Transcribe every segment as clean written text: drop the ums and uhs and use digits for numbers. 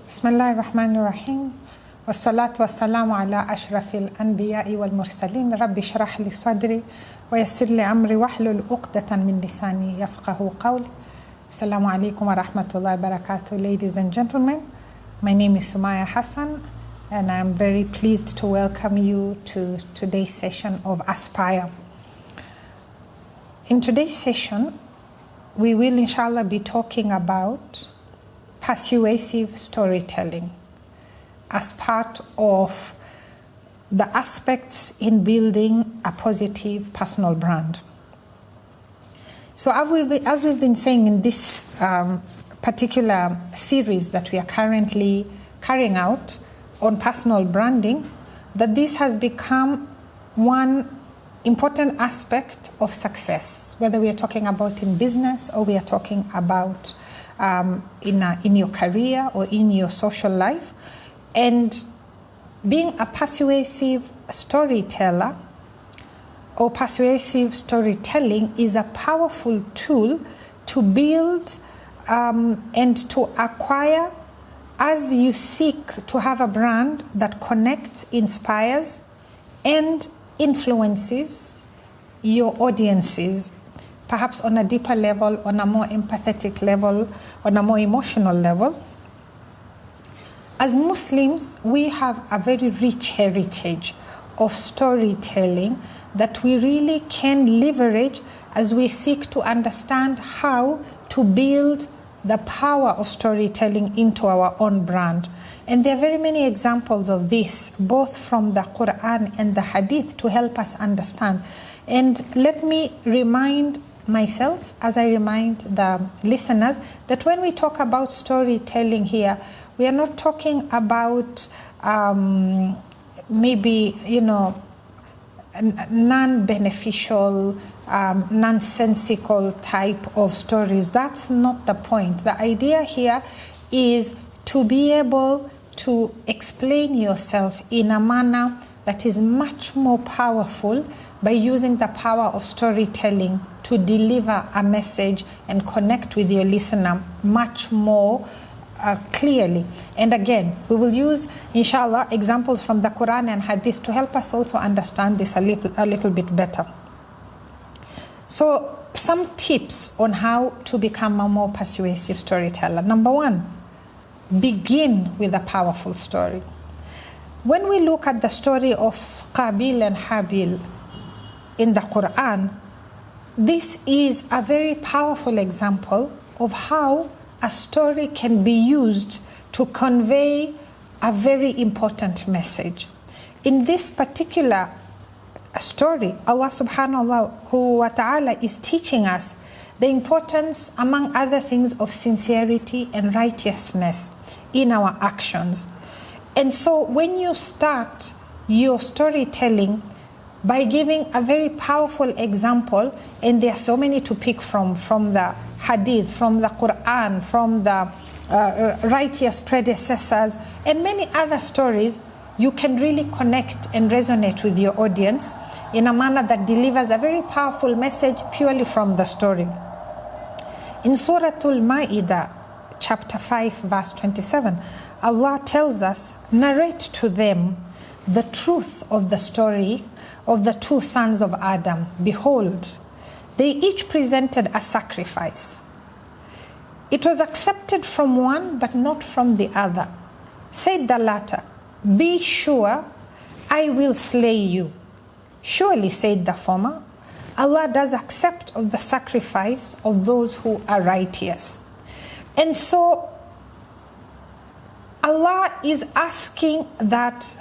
Bismillah ar-Rahman ar-Rahim. Wassalatu wassalamu ala ashrafil anbiya'i wal mursalin. Rabbi shrah li sadri wa yassir li amri wahlul uqdatan min lisani yafqahu qawli. Assalamu alaikum wa rahmatullahi wa barakatuh, ladies and gentlemen. My name is Sumayya Hassan, and I'm very pleased to welcome you to today's session of Aspire. In today's session, we will inshallah be talking about persuasive storytelling as part of the aspects in building a positive personal brand. So as we've been saying in this particular series that we are currently carrying out on personal branding, that this has become one important aspect of success, whether we are talking about in business or we are talking about in your career or in your social life. And being a persuasive storyteller or persuasive storytelling is a powerful tool to build and to acquire as you seek to have a brand that connects, inspires, and influences your audiences, perhaps on a deeper level, on a more empathetic level, on a more emotional level. As Muslims, we have a very rich heritage of storytelling that we really can leverage as we seek to understand how to build the power of storytelling into our own brand. And there are very many examples of this, both from the Quran and the Hadith, to help us understand. And let me remind myself, as I remind the listeners, that when we talk about storytelling here, we are not talking about non-beneficial, nonsensical type of stories. That's not the point. The idea here is to be able to explain yourself in a manner that is much more powerful by using the power of storytelling to deliver a message and connect with your listener much more clearly. And again, we will use, inshallah, examples from the Quran and Hadith to help us also understand this a little bit better. So, some tips on how to become a more persuasive storyteller. Number one, begin with a powerful story. When we look at the story of Qabil and Habil in the Quran, this is a very powerful example of how a story can be used to convey a very important message. In this particular story, Allah subhanahu wa ta'ala is teaching us the importance, among other things, of sincerity and righteousness in our actions. And so when you start your storytelling by giving a very powerful example, and there are so many to pick from the Hadith, from the Quran, from the righteous predecessors, and many other stories, you can really connect and resonate with your audience in a manner that delivers a very powerful message purely from the story. In Surah Al-Ma'idah, chapter 5, verse 27, Allah tells us, narrate to them the truth of the story of the two sons of Adam. Behold, they each presented a sacrifice. It was accepted from one, but not from the other. Said the latter, be sure I will slay you. Surely, said the former, Allah does accept of the sacrifice of those who are righteous. And so, Allah is asking that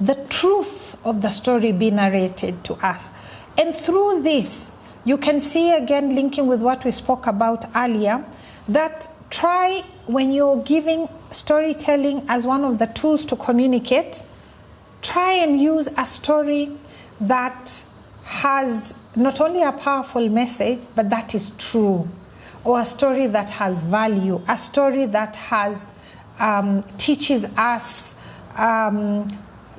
the truth of the story be narrated to us. And through this, you can see, again, linking with what we spoke about earlier, that try, when you're giving storytelling as one of the tools to communicate, try and use a story that has not only a powerful message, but that is true, or a story that has value, a story that has teaches us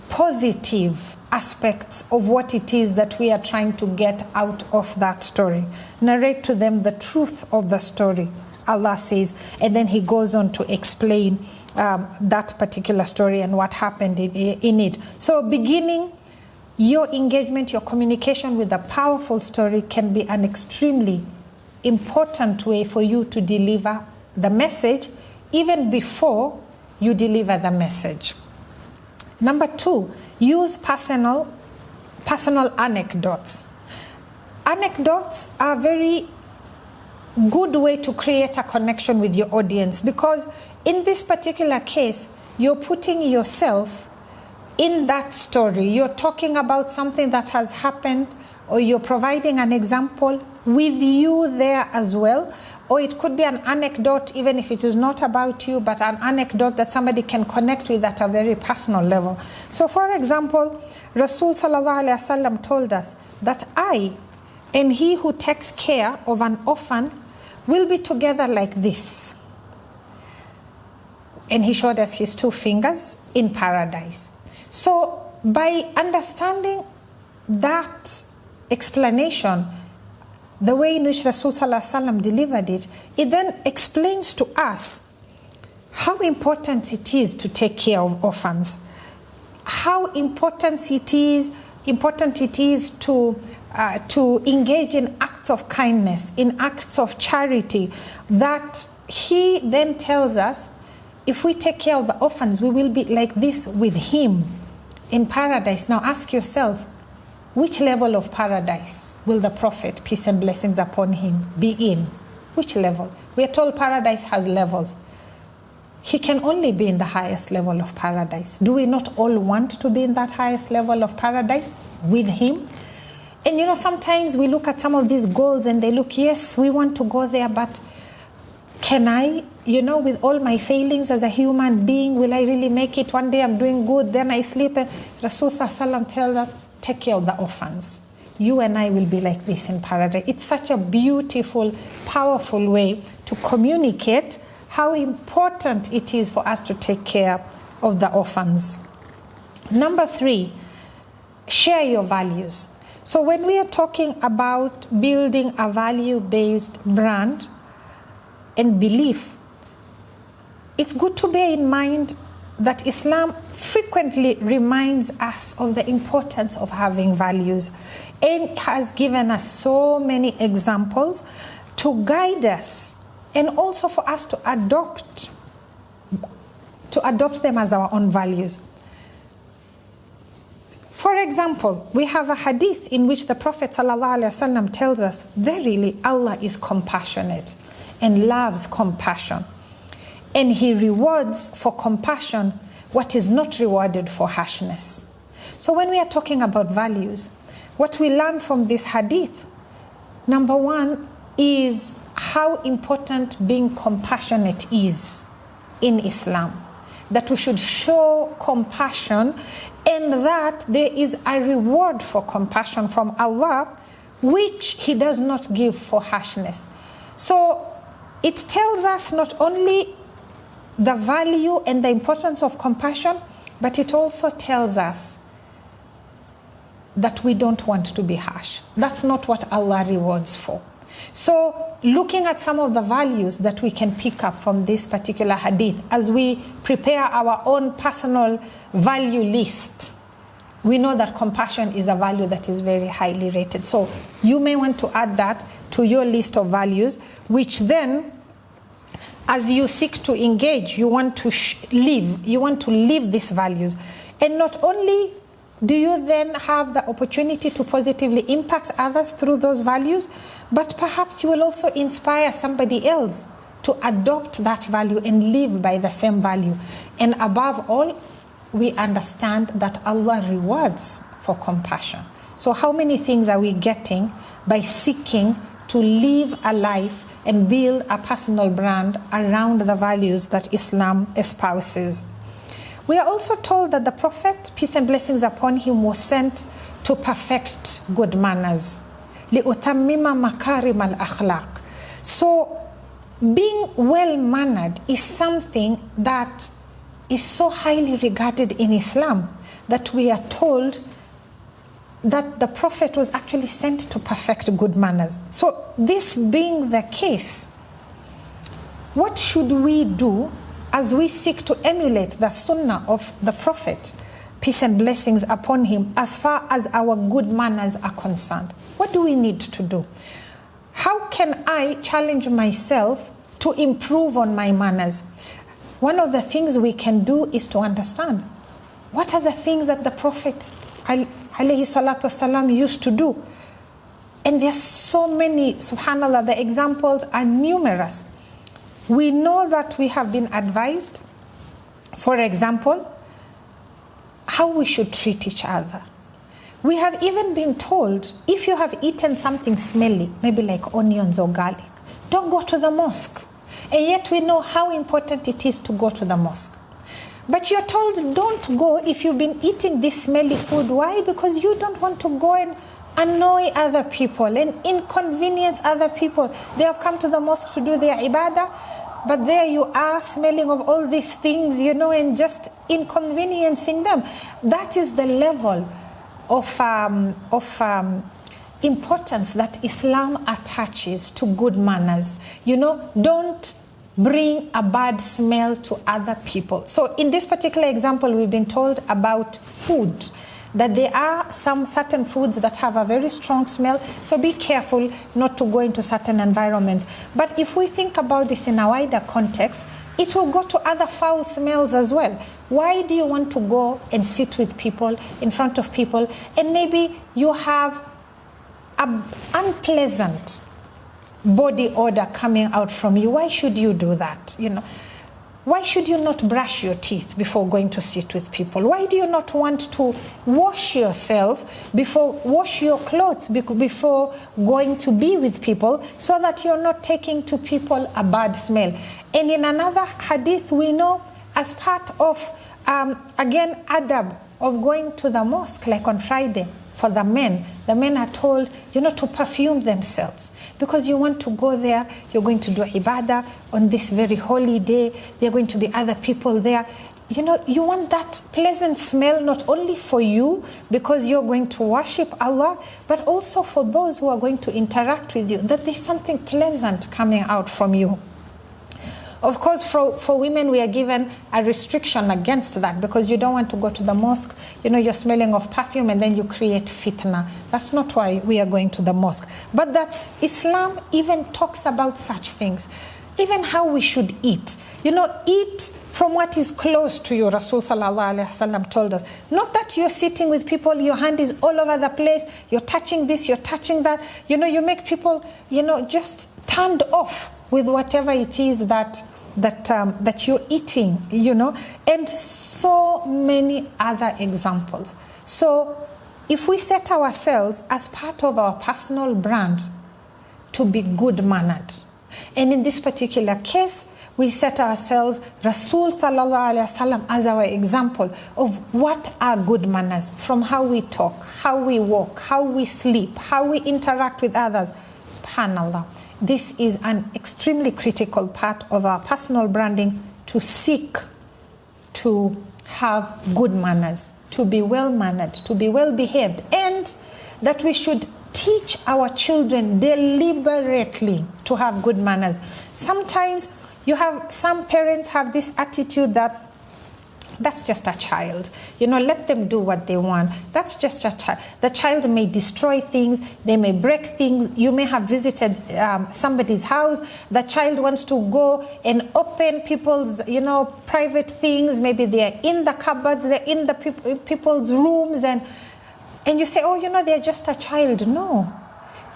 positive aspects of what it is that we are trying to get out of that story. Narrate to them the truth of the story. Allah says, and then he goes on to explain that particular story and what happened in it. So beginning your engagement, your communication with a powerful story can be an extremely important way for you to deliver the message even before you deliver the message. Number 2, use personal anecdotes. Anecdotes are a very good way to create a connection with your audience, because in this particular case, you're putting yourself in that story. You're talking about something that has happened, or you're providing an example with you there as well. Or it could be an anecdote, even if it is not about you, but an anecdote that somebody can connect with at a very personal level. So for example, Rasul sallallahu alaihi wasallam told us that I and he who takes care of an orphan will be together like this. And he showed us his 2 fingers in paradise. So by understanding that explanation, the way in which Rasul sallallahu alaihi wasallam delivered it, it then explains to us how important it is to take care of orphans, how important it is to engage in acts of kindness, in acts of charity, that he then tells us, if we take care of the orphans, we will be like this with him in paradise. Now ask yourself, which level of paradise will the Prophet, peace and blessings upon him, be in? Which level? We are told paradise has levels. He can only be in the highest level of paradise. Do we not all want to be in that highest level of paradise with him? And sometimes we look at some of these goals and they look, yes, we want to go there, but can I, with all my failings as a human being, will I really make it? One day I'm doing good, then I sleep. And Rasul sallallahu tells us, take care of the orphans. You and I will be like this in paradise. It's such a beautiful, powerful way to communicate how important it is for us to take care of the orphans. Number 3, share your values. So when we are talking about building a value-based brand and belief, it's good to bear in mind that Islam frequently reminds us of the importance of having values, and has given us so many examples to guide us and also for us to adopt them as our own values. For example, we have a hadith in which the Prophet ﷺ tells us, verily Allah is compassionate and loves compassion, and he rewards for compassion what is not rewarded for harshness. So when we are talking about values, what we learn from this hadith, number 1 is how important being compassionate is in Islam. That we should show compassion, and that there is a reward for compassion from Allah, which he does not give for harshness. So it tells us not only the value and the importance of compassion, but it also tells us that we don't want to be harsh. That's not what Allah rewards for. So looking at some of the values that we can pick up from this particular hadith as we prepare our own personal value list, we know that compassion is a value that is very highly rated. So you may want to add that to your list of values, which then, as you seek to engage, you want to live these values. And not only do you then have the opportunity to positively impact others through those values, but perhaps you will also inspire somebody else to adopt that value and live by the same value. And above all, we understand that Allah rewards for compassion. So how many things are we getting by seeking to live a life and build a personal brand around the values that Islam espouses? We are also told that the Prophet, peace and blessings upon him, was sent to perfect good manners. لِأُتَمِّمَ مَكَارِمَ الْأَخْلَاقِ. So being well-mannered is something that is so highly regarded in Islam that we are told that the Prophet was actually sent to perfect good manners. So this being the case, what should we do as we seek to emulate the sunnah of the Prophet, peace and blessings upon him, as far as our good manners are concerned? What do we need to do? How can I challenge myself to improve on my manners? One of the things we can do is to understand what are the things that the Prophet alayhi salatu wasalam used to do. And there's so many, subhanAllah, the examples are numerous. We know that we have been advised, for example, how we should treat each other. We have even been told, if you have eaten something smelly, maybe like onions or garlic, don't go to the mosque. And yet we know how important it is to go to the mosque. But you're told don't go if you've been eating this smelly food. Why? Because you don't want to go and annoy other people and inconvenience other people. They have come to the mosque to do their ibadah, but there you are smelling of all these things, and just inconveniencing them. That is the level of importance that Islam attaches to good manners. Don't bring a bad smell to other people. So in this particular example, we've been told about food, that there are some certain foods that have a very strong smell, so be careful not to go into certain environments. But if we think about this in a wider context, it will go to other foul smells as well. Why do you want to go and sit with people, in front of people, and maybe you have an unpleasant body odor coming out from you? Why should you do that? Why should you not brush your teeth before going to sit with people? Why do you not want to wash yourself wash your clothes before going to be with people, so that you're not taking to people a bad smell? And in another hadith, we know as part of, again, adab of going to the mosque, like on Friday, for the men are told, to perfume themselves, because you want to go there, you're going to do ibadah on this very holy day, there are going to be other people there. You want that pleasant smell not only for you, because you're going to worship Allah, but also for those who are going to interact with you, that there's something pleasant coming out from you. Of course, for women, we are given a restriction against that, because you don't want to go to the mosque, you're smelling of perfume and then you create fitna. That's not why we are going to the mosque. But Islam even talks about such things. Even how we should eat. Eat from what is close to you. Rasul sallallahu alaihi wasallam told us. Not that you're sitting with people, your hand is all over the place, you're touching this, you're touching that. You make people, just turned off with whatever it is that you're eating, and so many other examples. So if we set ourselves as part of our personal brand to be good-mannered, and in this particular case, we set ourselves, Rasul sallallahu alaihi wasallam, as our example of what are good manners, from how we talk, how we walk, how we sleep, how we interact with others. SubhanAllah. This is an extremely critical part of our personal branding, to seek to have good manners, to be well-mannered, to be well-behaved, and that we should teach our children deliberately to have good manners. Sometimes some parents have this attitude that that's just a child. Let them do what they want. That's just a child. The child may destroy things. They may break things. You may have visited somebody's house. The child wants to go and open people's, private things. Maybe they're in the cupboards. They're in the people's rooms. And you say, they're just a child. No.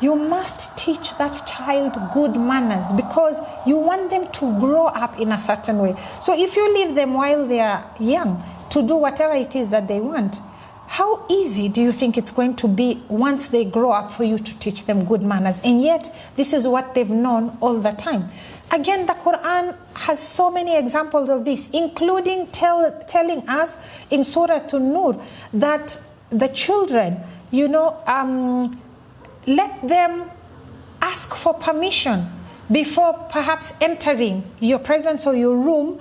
You must teach that child good manners, because you want them to grow up in a certain way. So if you leave them while they are young to do whatever it is that they want, how easy do you think it's going to be once they grow up for you to teach them good manners? And yet, this is what they've known all the time. Again, the Quran has so many examples of this, including telling us in Surah An-Nur that the children, let them ask for permission before perhaps entering your presence or your room,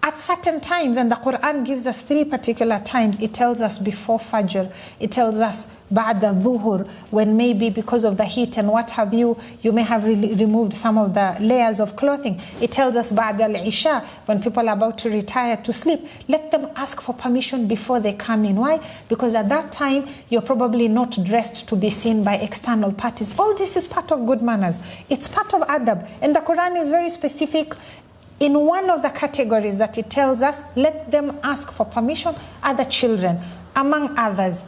at certain times, and the Quran gives us 3 particular times. It tells us before Fajr, it tells us ba'da dhuhr, when maybe because of the heat and what have you, you may have removed some of the layers of clothing. It tells us ba'da al-isha, when people are about to retire to sleep. Let them ask for permission before they come in. Why? Because at that time, you're probably not dressed to be seen by external parties. All this is part of good manners. It's part of adab. And the Quran is very specific in one of the categories that it tells us, let them ask for permission, other children, among others.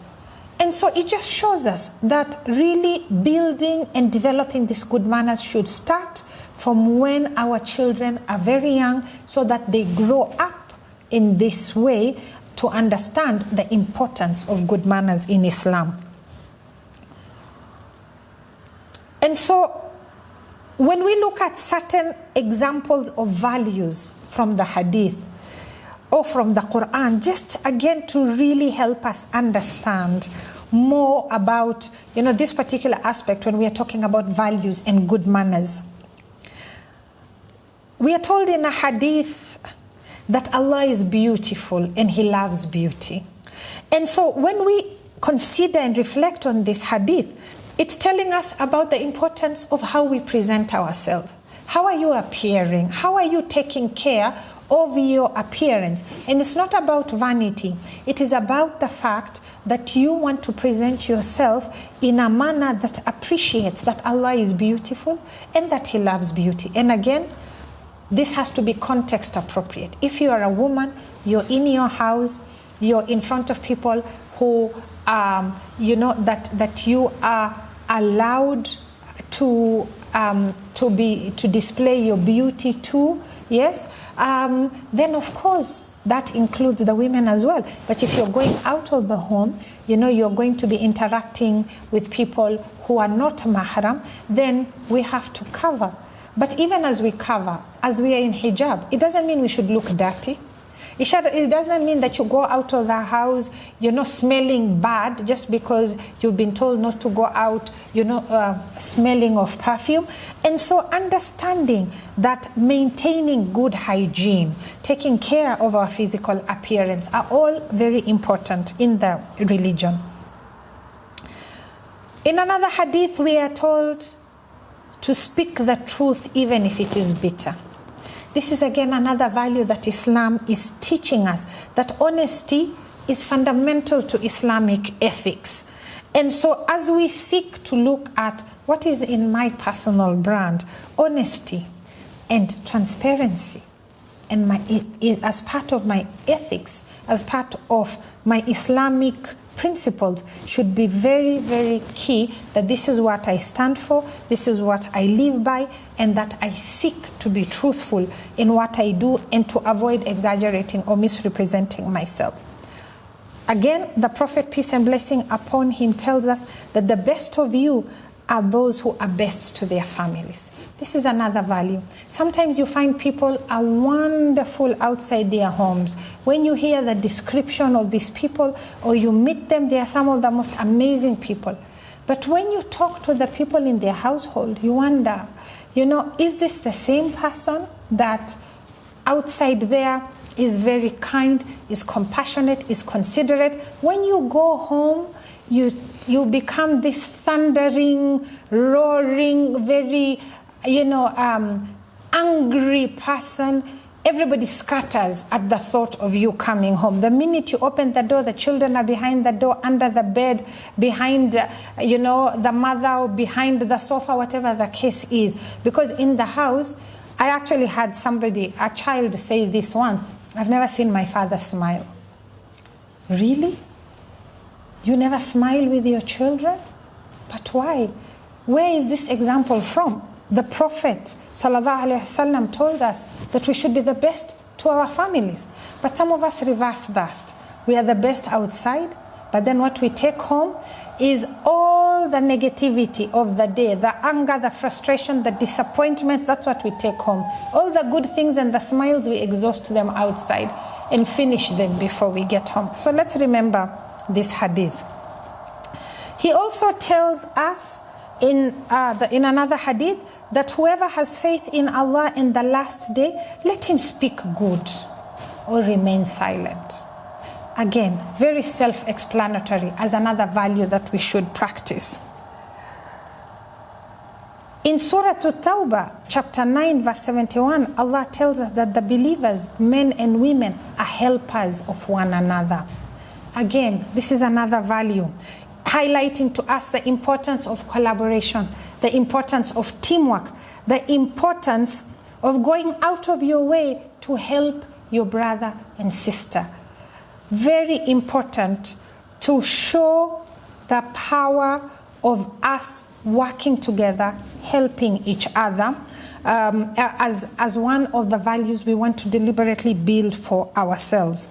And so it just shows us that really building and developing these good manners should start from when our children are very young, so that they grow up in this way to understand the importance of good manners in Islam. And so when we look at certain examples of values from the hadith or from the Quran, just again to really help us understand more about, this particular aspect when we are talking about values and good manners. We are told in a hadith that Allah is beautiful and He loves beauty. And so when we consider and reflect on this hadith, it's telling us about the importance of how we present ourselves. How are you appearing? How are you taking care of your appearance? And it's not about vanity. It is about the fact that you want to present yourself in a manner that appreciates that Allah is beautiful and that He loves beauty. And again, this has to be context appropriate. If you are a woman, you're in your house, you're in front of people who, that you are allowed to display your beauty too, yes, then of course that includes the women as well. But if you're going out of the home, you're going to be interacting with people who are not mahram, then we have to cover. But even as we cover, as we are in hijab, it doesn't mean we should look dirty. It doesn't mean that you go out of the house, smelling bad just because you've been told not to go out, smelling of perfume. And so understanding that maintaining good hygiene, taking care of our physical appearance are all very important in the religion. In another hadith, we are told to speak the truth even if it is bitter. This is again another value that Islam is teaching us, that honesty is fundamental to Islamic ethics. And so as we seek to look at what is in my personal brand, honesty and transparency, and as part of my ethics, as part of my Islamic principles, should be very, very key, that this is what I stand for, this is what I live by, and that I seek to be truthful in what I do and to avoid exaggerating or misrepresenting myself. Again, the Prophet, peace and blessing upon him, tells us that the best of you are those who are best to their families. This is another value. Sometimes you find people are wonderful outside their homes. When you hear the description of these people or you meet them, they are some of the most amazing people. But when you talk to the people in their household, you wonder, is this the same person that outside there is very kind, is compassionate, is considerate? When you go home, you become this thundering, roaring, very, angry person. Everybody scatters at the thought of you coming home. The minute you open the door, the children are behind the door, under the bed, behind, the mother, or behind the sofa, whatever the case is. Because in the house, I actually had a child say this once, I've never seen my father smile. Really? You never smile with your children? But why? Where is this example from? The Prophet ﷺ told us that we should be the best to our families. But some of us reverse that. We are the best outside, but then what we take home is all the negativity of the day, the anger, the frustration, the disappointments. That's what we take home. All the good things and the smiles, we exhaust them outside and finish them before we get home. So let's remember this hadith. He also tells us in another hadith that whoever has faith in Allah in the last day, let him speak good. or remain silent. Again, very self-explanatory as another value that we should practice. In Surah At-Tawbah, chapter 9, verse 71, Allah tells us that the believers, men and women, are helpers of one another. Again, this is another value, highlighting to us the importance of collaboration, the importance of teamwork, the importance of going out of your way to help your brother and sister. Very important to show the power of us working together, helping each other, as one of the values we want to deliberately build for ourselves.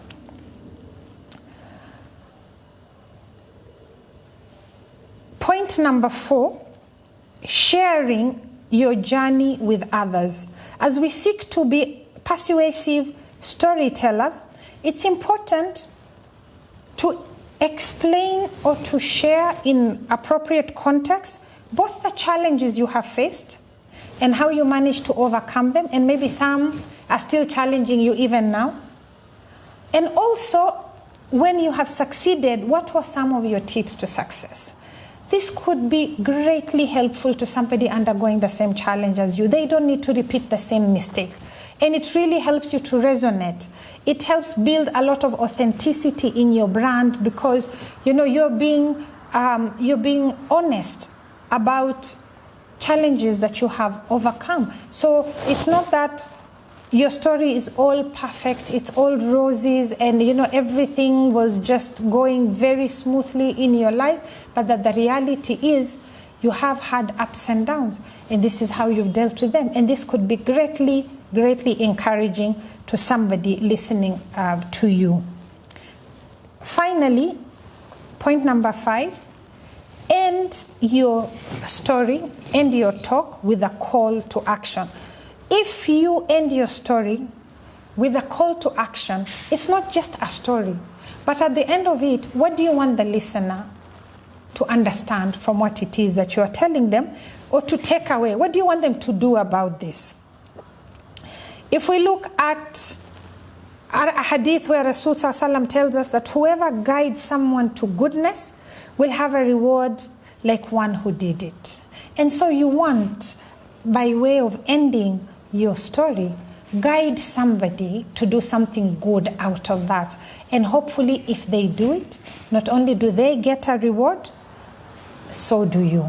Point number 4, sharing your journey with others. As we seek to be persuasive storytellers, it's important to explain or to share in appropriate context both the challenges you have faced and how you managed to overcome them, and maybe some are still challenging you even now. And also, when you have succeeded, what were some of your tips to success? This could be greatly helpful to somebody undergoing the same challenge as you. They don't need to repeat the same mistake. And it really helps you to resonate. It helps build a lot of authenticity in your brand because, you're being honest about challenges that you have overcome. So it's not that your story is all perfect, it's all roses, and everything was just going very smoothly in your life, but that the reality is you have had ups and downs, and this is how you've dealt with them. And this could be greatly encouraging to somebody listening to you. Finally, point number 5, end your story, end your talk with a call to action. If you end your story with a call to action, it's not just a story, but at the end of it, what do you want the listener to understand from what it is that you are telling them, or to take away? What do you want them to do about this? If we look at a hadith where Rasul ﷺ tells us that whoever guides someone to goodness will have a reward like one who did it. And so you want, by way of ending your story, guide somebody to do something good out of that. And hopefully if they do it, not only do they get a reward, so do you.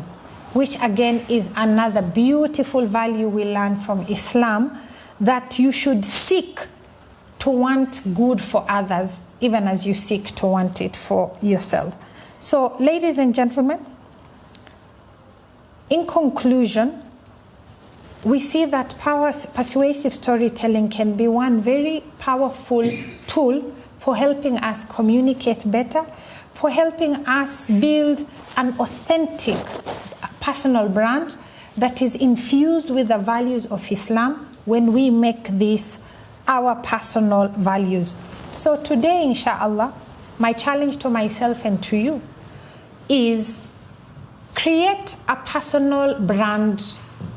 Which again is another beautiful value we learn from Islam, that you should seek to want good for others, even as you seek to want it for yourself. So, ladies and gentlemen, in conclusion, we see that persuasive storytelling can be one very powerful tool for helping us communicate better, for helping us build an authentic personal brand that is infused with the values of Islam when we make this our personal values. So today, inshallah, my challenge to myself and to you is create a personal brand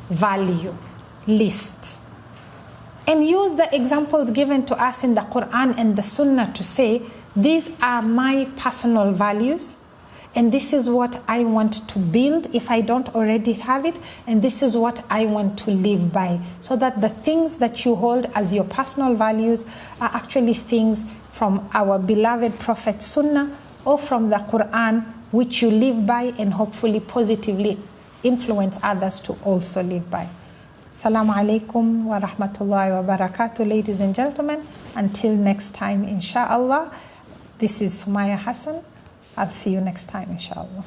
value list and use the examples given to us in the Quran and the Sunnah to say, these are my personal values and this is what I want to build if I don't already have it, and this is what I want to live by, so that the things that you hold as your personal values are actually things from our beloved Prophet Sunnah or from the Quran, which you live by and hopefully positively influence others to also live by. Assalamu alaikum wa rahmatullahi wa barakatuh, ladies and gentlemen. Until next time, inshallah. This is Sumayya Hassan. I'll see you next time, inshallah.